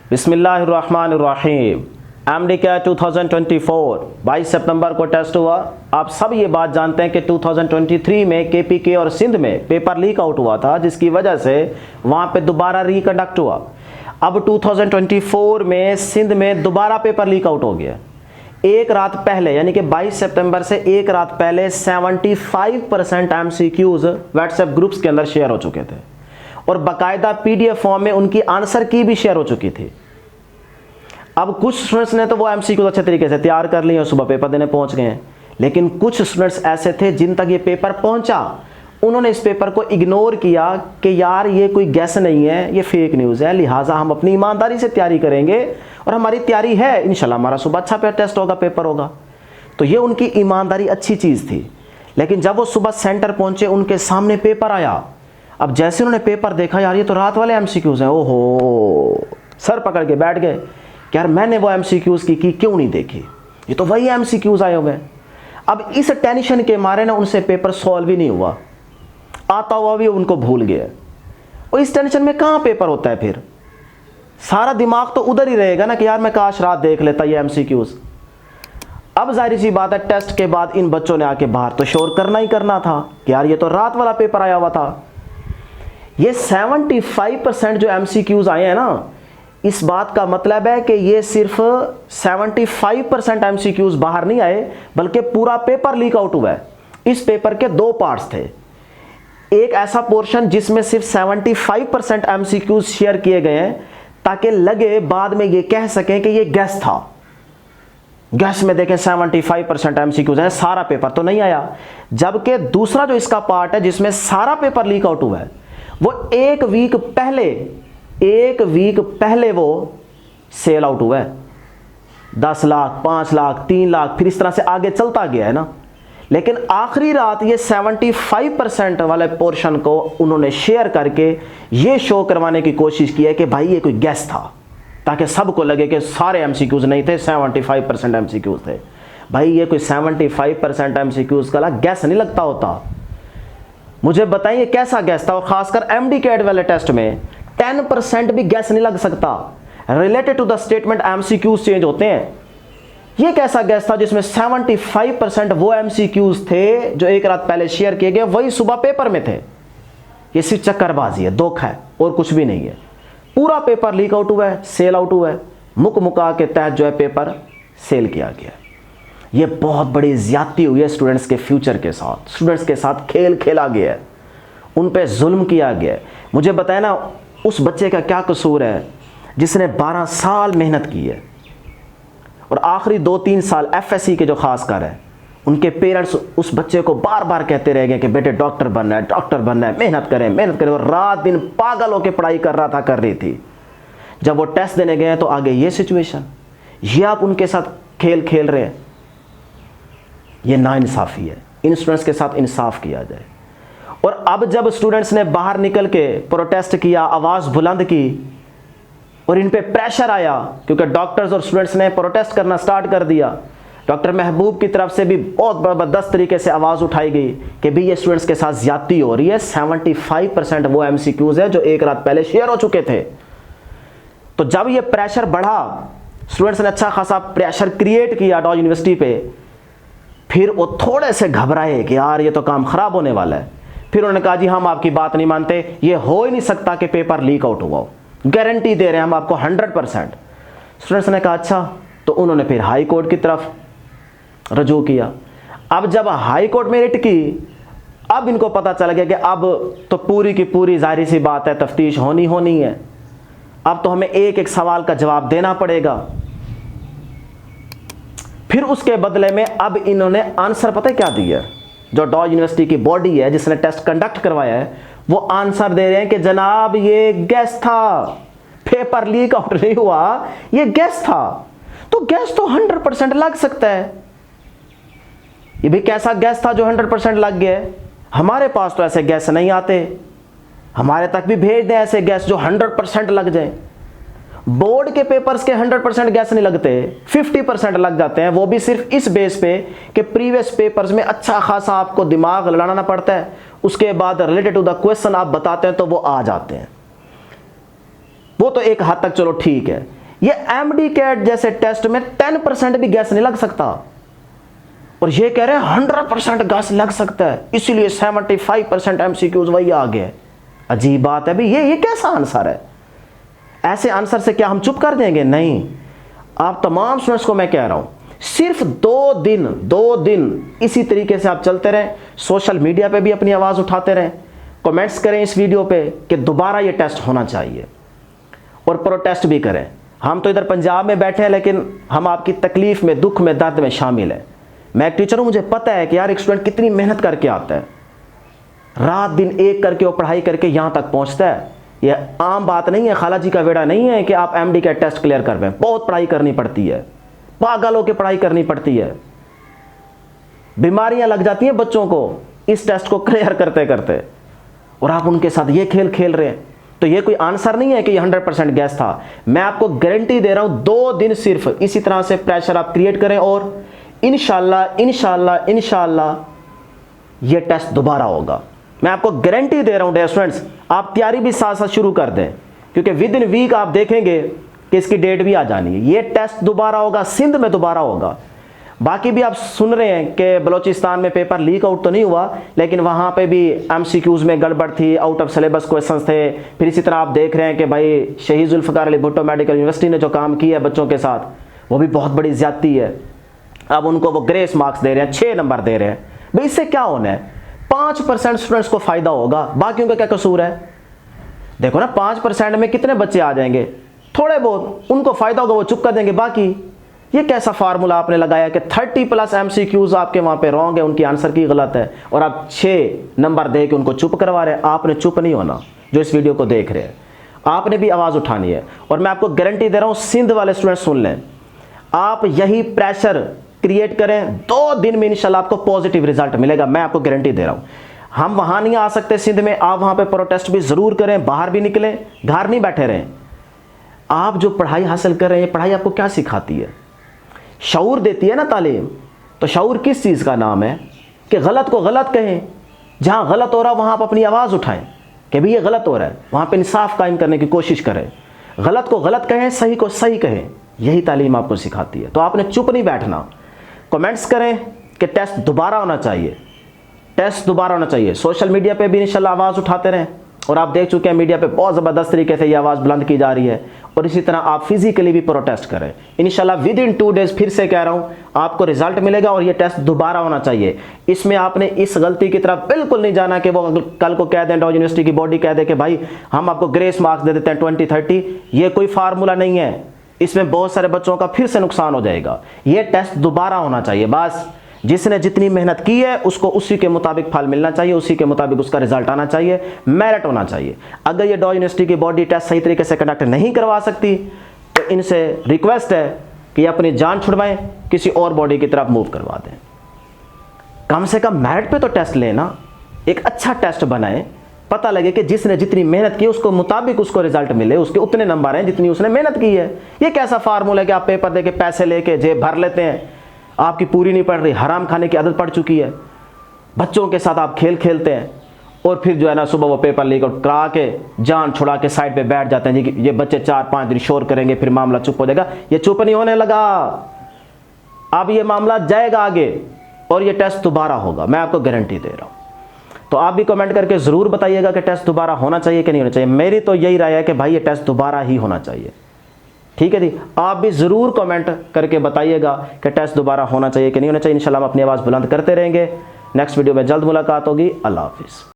बिस्मिल्लाहिर्रहमानिर्रहीम। एमडीके 2024 22 सितंबर को टेस्ट हुआ। आप सब ये बात जानते हैं कि 2023 में केपीके और सिंध में पेपर लीक आउट हुआ था, जिसकी वजह से वहाँ पे दोबारा रिकंडक्ट हुआ। अब 2024 में सिंध में दोबारा पेपर लीक आउट हो गया। एक रात पहले यानी कि 22 सितंबर से एक रात पहले 75% एमसीक्यूज व्हाट्सएप ग्रुप्स के अंदर शेयर हो चुके थे और बाकायदा पीडीएफ फॉर्म में उनकी आंसर की भी शेयर हो चुकी थी। अब कुछ स्टूडेंट्स ने तो वो एमसीक्यूज अच्छे तरीके से तैयार कर लिए और सुबह पेपर देने पहुंच गए हैं, लेकिन कुछ स्टूडेंट्स ऐसे थे जिन तक ये पेपर पहुंचा, उन्होंने इस पेपर को इग्नोर किया कि यार ये कोई गैस नहीं है, ये फेक न्यूज़ है, लिहाजा हम अपनी ईमानदारी से तैयारी करेंगे और हमारी तैयारी है, इंशाल्लाह हमारा सुबह अच्छा टेस्ट होगा, पेपर होगा। तो ये उनकी ईमानदारी अच्छी चीज़ थी। लेकिन जब वो सुबह सेंटर पहुंचे, उनके सामने पेपर आया। अब जैसे उन्होंने पेपर देखा, यार ये तो रात वाले एमसीक्यूज हैं, ओहो, सर पकड़ के बैठ गए कि यार मैंने वो एमसीक्यूज की क्यों नहीं देखी, ये तो वही एमसीक्यूज आए हुए हैं। अब इस टेंशन के मारे ना उनसे पेपर सॉल्व ही नहीं हुआ, आता हुआ भी उनको भूल गया। और इस टेंशन में कहाँ पेपर होता है, फिर सारा दिमाग तो उधर ही रहेगा ना कि यार मैं काश रात देख लेता ये एमसीक्यूज। अब जाहिर सी बात है, टेस्ट के बाद इन बच्चों ने आके बाहर तो शोर करना ही करना था कि यार ये तो रात वाला पेपर आया हुआ था। ये 75% जो एमसीक्यूज आए हैं ना, इस बात का मतलब है कि ये सिर्फ 75% एमसीक्यूज बाहर नहीं आए, बल्कि पूरा पेपर लीक आउट हुआ है। इस पेपर के दो पार्ट्स थे, एक ऐसा पोर्शन जिसमें सिर्फ 75% एमसीक्यूज शेयर किए गए हैं ताकि लगे बाद में ये कह सकें कि ये गैस था। गैस में देखें 75% एमसीक्यूज हैं, सारा पेपर तो नहीं आया। जबकि दूसरा जो इसका पार्ट है जिसमें सारा पेपर लीक आउट हुआ है, वो एक वीक पहले वो सेल आउट हुआ है। 10 लाख, 5 लाख, 3 लाख, फिर इस तरह से आगे चलता गया है ना। लेकिन आखिरी रात ये 75% वाले पोर्शन को उन्होंने शेयर करके ये शो करवाने की कोशिश की है कि भाई ये कोई गैस था, ताकि सबको लगे कि सारे एमसीक्यूज नहीं थे, 75% एमसीक्यूज थे। भाई ये कोई 75% एमसीक्यूज का गैस नहीं लगता होता। मुझे बताइए कैसा गैस था, और खासकर एमडीके वाले टेस्ट में 10% भी गैस नहीं लग सकता। Related to the statement MCQs change होते हैं। ये कैसा गैस था जिसमें 75% वो एमसीक्यूज थे जो एक रात पहले शेयर किए गए, वही सुबह पेपर में थे। ये सिर्फ चक्करबाजी है, धोखा है और कुछ भी नहीं है। पूरा पेपर लीक आउट हुआ है, सेल आउट हुआ है, मुका के तहत जो है पेपर सेल किया गया। ये बहुत बड़ी ज्यादती हुई है स्टूडेंट्स के फ्यूचर के साथ। स्टूडेंट्स के साथ खेल खेला गया है, उन पे जुल्म किया गया है। मुझे बताया ना, उस बच्चे का क्या कसूर है जिसने 12 साल मेहनत की है और आखिरी 2-3 साल एफएससी के जो खासकर है, उनके पेरेंट्स उस बच्चे को बार बार कहते रह गए कि बेटे डॉक्टर बनना है, डॉक्टर बनना है, मेहनत करें। और रात दिन पागल होकर पढ़ाई कर रही थी। जब वो टेस्ट देने गए तो आगे ये सिचुएशन, ये आप उनके साथ खेल खेल रहे हैं। ये नाइंसाफ़ी है। इन स्टूडेंट्स के साथ इंसाफ किया जाए। और अब जब स्टूडेंट्स ने बाहर निकल के प्रोटेस्ट किया, आवाज़ बुलंद की और इन पे प्रेशर आया, क्योंकि डॉक्टर्स और स्टूडेंट्स ने प्रोटेस्ट करना स्टार्ट कर दिया। डॉक्टर महबूब की तरफ से भी बहुत ज़बरदस्त तरीके से आवाज़ उठाई गई कि भी ये स्टूडेंट्स के साथ ज़्यादती हो रही है। 75% वो एमसीक्यूज है जो एक रात पहले शेयर हो चुके थे। तो जब ये प्रेशर बढ़ा, स्टूडेंट्स ने अच्छा खासा प्रेशर क्रिएट किया डॉज यूनिवर्सिटी पे, फिर वो थोड़े से घबराए कि यार ये तो काम ख़राब होने वाला है। फिर उन्होंने कहा जी हम आपकी बात नहीं मानते, ये हो ही नहीं सकता कि पेपर लीक आउट हुआ हो, गारंटी दे रहे हैं हम आपको 100%। स्टूडेंट्स ने कहा अच्छा। तो उन्होंने फिर हाई कोर्ट की तरफ रजू किया। अब जब हाई कोर्ट में रिट की, अब इनको पता चल गया कि अब तो पूरी की पूरी जाहिर सी बात है तफ्तीश होनी है। अब तो हमें एक एक सवाल का जवाब देना पड़ेगा। फिर उसके बदले में अब इन्होंने आंसर पता है क्या दिया, जो डॉज यूनिवर्सिटी की बॉडी है जिसने टेस्ट कंडक्ट करवाया है, वो आंसर दे रहे हैं कि जनाब ये गैस था, पेपर लीक आउट नहीं हुआ, ये गैस था। तो गैस तो 100% लग सकता है। ये भी कैसा गैस था जो 100% लग गया? हमारे पास तो ऐसे गैस नहीं आते, हमारे तक भी भेज दें ऐसे गैस जो 100% लग जाए। बोर्ड के पेपर्स के 100% गैस नहीं लगते, 50% लग जाते हैं। वो भी सिर्फ इस बेस पे कि प्रीवियस पेपर्स में अच्छा खासा आपको दिमाग लड़ाना पड़ता है, उसके बाद रिलेटेड टू द क्वेश्चन आप बताते हैं तो वो आ जाते हैं। वो तो एक हद तक चलो ठीक है। ये एमडी कैट जैसे टेस्ट में 10% भी गैस नहीं लग सकता, और ये कह रहे हैं 100% गैस लग सकता है, इसीलिए 75% एमसीक्यूज वही आ गए। अजीब बात है भाई, ये कैसा आंसर है? ऐसे आंसर से क्या हम चुप कर देंगे? नहीं। आप तमाम स्टूडेंट्स को मैं कह रहा हूं, सिर्फ 2 दिन इसी तरीके से आप चलते रहें, सोशल मीडिया पे भी अपनी आवाज़ उठाते रहें, कमेंट्स करें इस वीडियो पे कि दोबारा ये टेस्ट होना चाहिए, और प्रोटेस्ट भी करें। हम तो इधर पंजाब में बैठे हैं, लेकिन हम आपकी तकलीफ में, दुख में, दर्द में शामिल हैं। मैं एक टीचर हूँ, मुझे पता है कि यार एक स्टूडेंट कितनी मेहनत करके आता है, रात दिन एक करके वो पढ़ाई करके यहाँ तक पहुँचता है। ये आम बात नहीं है, खाला जी का बेड़ा नहीं है कि आप एमडी का टेस्ट क्लियर कर पाएं। बहुत पढ़ाई करनी पड़ती है, पागल होकर पढ़ाई करनी पड़ती है, बीमारियां लग जाती हैं बच्चों को इस टेस्ट को क्लियर करते करते, और आप उनके साथ ये खेल खेल रहे हैं। तो ये कोई आंसर नहीं है कि ये 100% गैस था। मैं आपको गारंटी दे रहा हूं, 2 दिन सिर्फ इसी तरह से प्रेशर आप क्रिएट करें, और इंशाल्लाह ये टेस्ट दोबारा होगा। मैं आपको गारंटी दे रहा हूं डियर स्टूडेंट्स, आप तैयारी भी साथ साथ शुरू कर दें, क्योंकि विद इन वीक आप देखेंगे कि इसकी डेट भी आ जानी है। ये टेस्ट दोबारा होगा, सिंध में दोबारा होगा। बाकी भी आप सुन रहे हैं कि बलोचिस्तान में पेपर लीक आउट तो नहीं हुआ, लेकिन वहाँ पे भी एमसीक्यूज में गड़बड़ थी, आउट ऑफ सिलेबस क्वेश्चंस थे। फिर इसी तरह आप देख रहे हैं कि भाई शहीद जुल्फ़िकार अली भुट्टो मेडिकल यूनिवर्सिटी ने जो काम किया है बच्चों के साथ, वो भी बहुत बड़ी ज्यादती है। अब उनको वो ग्रेस मार्क्स दे रहे हैं, 6 नंबर दे रहे हैं। भाई इससे क्या होना है? 5% स्टूडेंट्स को फायदा होगा, बाकियों का क्या कसूर है? देखो ना, 5% में कितने बच्चे आ जाएंगे? थोड़े बहुत, उनको फायदा होगा, वो चुप कर देंगे। बाकी ये कैसा फार्मूला आपने लगाया कि 30+ एमसीक्यूज आपके वहां पे रॉन्ग है, उनकी आंसर की गलत है, और आप 6 नंबर दे के उनको चुप करवा रहे हैं। आपने चुप नहीं होना, जो इस वीडियो को देख रहे हैं, आपने भी आवाज उठानी है। और मैं आपको गारंटी दे रहा हूं, सिंध वाले स्टूडेंट सुन लें, आप यही प्रेशर क्रिएट करें, 2 दिन में इंशाल्लाह आपको पॉजिटिव रिजल्ट मिलेगा। मैं आपको गारंटी दे रहा हूं। हम वहां नहीं आ सकते सिंध में, आप वहां पे प्रोटेस्ट भी जरूर करें, बाहर भी निकलें, घर नहीं बैठे रहें। आप जो पढ़ाई हासिल कर रहे हैं, पढ़ाई आपको क्या सिखाती है? शऊर देती है ना तालीम। तो शऊर किस चीज़ का नाम है? कि गलत को गलत कहें, जहां गलत हो रहा वहां आप अपनी आवाज़ उठाएं कि भाई ये गलत हो रहा है, वहां पे इंसाफ कायम करने की कोशिश करें। गलत को गलत कहें, सही को सही कहें, यही तालीम आपको सिखाती है। तो आपने चुप नहीं बैठना, कमेंट्स करें कि टेस्ट दोबारा होना चाहिए, टेस्ट दोबारा होना चाहिए। सोशल मीडिया पे भी इंशाल्लाह आवाज़ उठाते रहें, और आप देख चुके हैं मीडिया पे बहुत ज़बरदस्त तरीके से ये आवाज़ बुलंद की जा रही है। और इसी तरह आप फिजिकली भी प्रोटेस्ट करें। इंशाल्लाह विद इन 2 डेज फिर से कह रहा हूँ, आपको रिजल्ट मिलेगा, और ये टेस्ट दोबारा होना चाहिए। इसमें आपने इस गलती की तरफ बिल्कुल नहीं जाना कि वो कल को कह दें, डॉ यूनिवर्सिटी की बॉडी कह दे कि भाई हम आपको ग्रेस मार्क्स दे देते हैं 20-30। ये कोई फार्मूला नहीं है, इसमें बहुत सारे बच्चों का फिर से नुकसान हो जाएगा। ये टेस्ट दोबारा होना चाहिए। बस जिसने जितनी मेहनत की है उसको उसी के मुताबिक फल मिलना चाहिए, उसी के मुताबिक उसका रिजल्ट आना चाहिए, मेरिट होना चाहिए। अगर ये डॉ यूनिवर्सिटी की बॉडी टेस्ट सही तरीके से कंडक्ट नहीं करवा सकती, तो इनसे रिक्वेस्ट है कि अपनी जान छुड़वाएं, किसी और बॉडी की तरफ मूव करवा दें। कम से कम मेरिट पे तो टेस्ट लेना, एक अच्छा टेस्ट बनाएं, पता लगे कि जिसने जितनी मेहनत की उसको मुताबिक उसको रिजल्ट मिले, उसके उतने नंबर हैं जितनी उसने मेहनत की है। ये कैसा फार्मूला है कि आप पेपर दे के पैसे लेके जेब भर लेते हैं, आपकी पूरी नहीं पड़ रही, हराम खाने की आदत पड़ चुकी है, बच्चों के साथ आप खेल खेलते हैं, और फिर जो है ना सुबह वो पेपर लीक आउट करा के जान छुड़ा के साइड पे बैठ जाते हैं जी कि ये बच्चे 4-5 दिन शोर करेंगे, फिर मामला चुप हो जाएगा। ये चुप नहीं होने लगा, अब ये मामला जाएगा आगे, और ये टेस्ट दोबारा होगा, मैं आपको गारंटी दे रहा हूँ। तो आप भी कमेंट करके ज़रूर बताइएगा कि टेस्ट दोबारा होना चाहिए कि नहीं होना चाहिए। मेरी तो यही राय है कि भाई ये टेस्ट दोबारा ही होना चाहिए। ठीक है जी, आप भी ज़रूर कमेंट करके बताइएगा कि टेस्ट दोबारा होना चाहिए कि नहीं होना चाहिए। इंशाल्लाह हम अपनी आवाज़ बुलंद करते रहेंगे। नेक्स्ट वीडियो में जल्द मुलाकात होगी। अल्लाह हाफिज़।